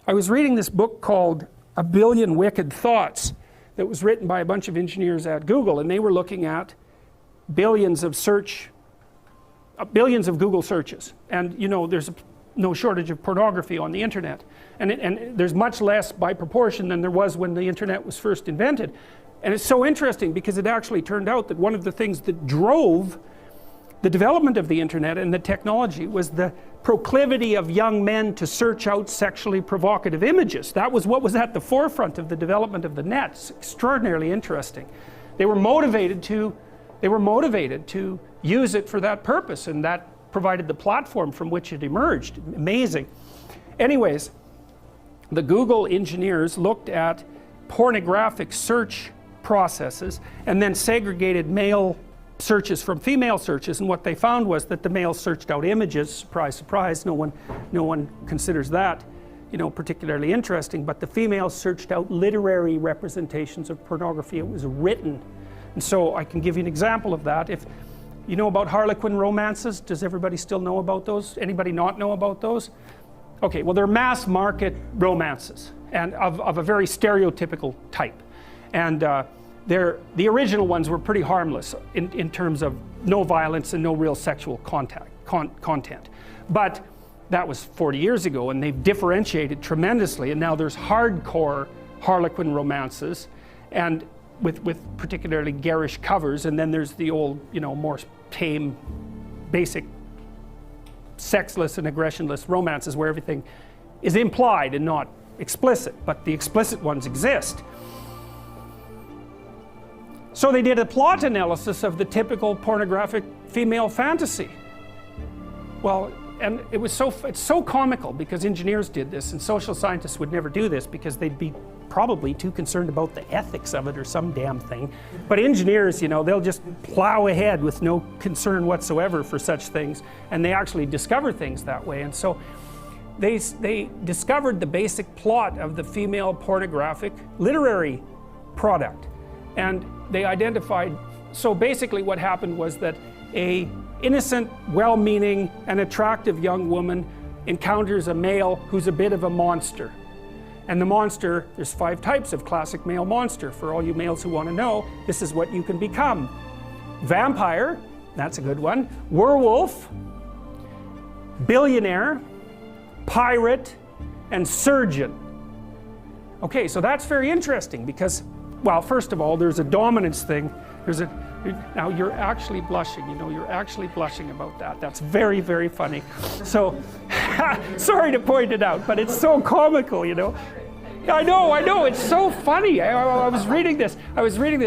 I was reading this book called A Billion Wicked Thoughts that was written by a bunch of engineers at Google, and they were looking at billions of Google searches. And you know, there's no shortage of pornography on the internet, and there's much less by proportion than there was when the internet was first invented. And it's so interesting because it actually turned out that one of the things that drove the development of the internet and the technology was the proclivity of young men to search out sexually provocative images. That was what was at the forefront of the development of the net. It's extraordinarily interesting. They were motivated to use it for that purpose, and that provided the platform from which it emerged. Amazing. Anyways, the Google engineers looked at pornographic search processes and then segregated male searches from female searches, and what they found was that the males searched out images. Surprise, surprise, no one considers that, you know, particularly interesting, but the females searched out literary representations of pornography. It was written. And so I can give you an example of that. If you know about Harlequin romances, does everybody still know about those? Anybody not know about those? Okay, well, they're mass market romances, and of a very stereotypical type. And the original ones were pretty harmless in terms of no violence and no real sexual content. But that was 40 years ago, and they've differentiated tremendously, and now there's hardcore Harlequin romances, and with particularly garish covers, and then there's the old, you know, more tame, basic, sexless and aggressionless romances where everything is implied and not explicit, but the explicit ones exist. So they did a plot analysis of the typical pornographic female fantasy. Well, and it's so comical because engineers did this, and social scientists would never do this because they'd be probably too concerned about the ethics of it or some damn thing. But engineers, you know, they'll just plow ahead with no concern whatsoever for such things, and they actually discover things that way. And so they discovered the basic plot of the female pornographic literary product, and they identified, so basically what happened was that a innocent, well-meaning and attractive young woman encounters a male who's a bit of a monster. And the monster, there's 5 types of classic male monster. For all you males who want to know, this is what you can become. Vampire, that's a good one. Werewolf, billionaire, pirate, and surgeon. Okay, so that's very interesting because, well, first of all, there's a dominance thing. Now you're actually blushing, you know, you're actually blushing about that. That's very, very funny. So, sorry to point it out, but it's so comical, you know. I know, it's so funny. I was reading this,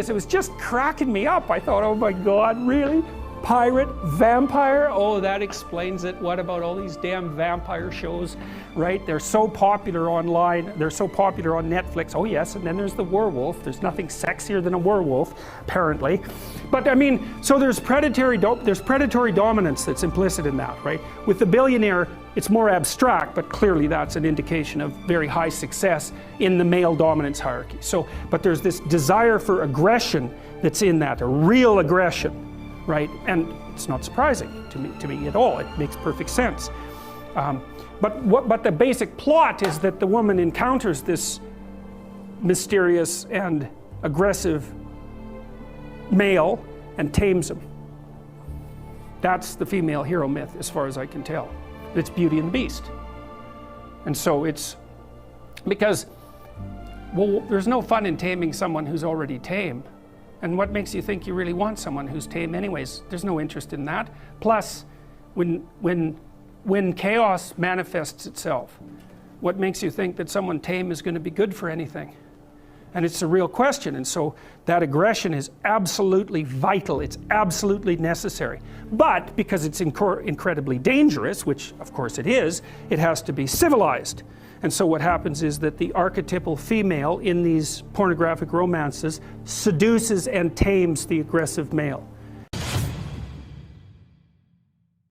it was just cracking me up. I thought, oh my God, really? Pirate, vampire, oh, that explains it. What about all these damn vampire shows, right? They're so popular online, they're so popular on Netflix. Oh yes, and then there's the werewolf. There's nothing sexier than a werewolf, apparently. But I mean, so there's predatory dominance that's implicit in that, right? With the billionaire, it's more abstract, but clearly that's an indication of very high success in the male dominance hierarchy. So, but there's this desire for aggression that's in that, a real aggression. Right, and it's not surprising to me at all. It makes perfect sense. But the basic plot is that the woman encounters this mysterious and aggressive male and tames him. That's the female hero myth, as far as I can tell. It's Beauty and the Beast. And so it's because, well, there's no fun in taming someone who's already tame. And what makes you think you really want someone who's tame anyways? There's no interest in that. Plus, when chaos manifests itself, what makes you think that someone tame is going to be good for anything? And it's a real question, and so that aggression is absolutely vital, it's absolutely necessary. But because it's incredibly dangerous, which of course it is, it has to be civilized. And so what happens is that the archetypal female in these pornographic romances seduces and tames the aggressive male.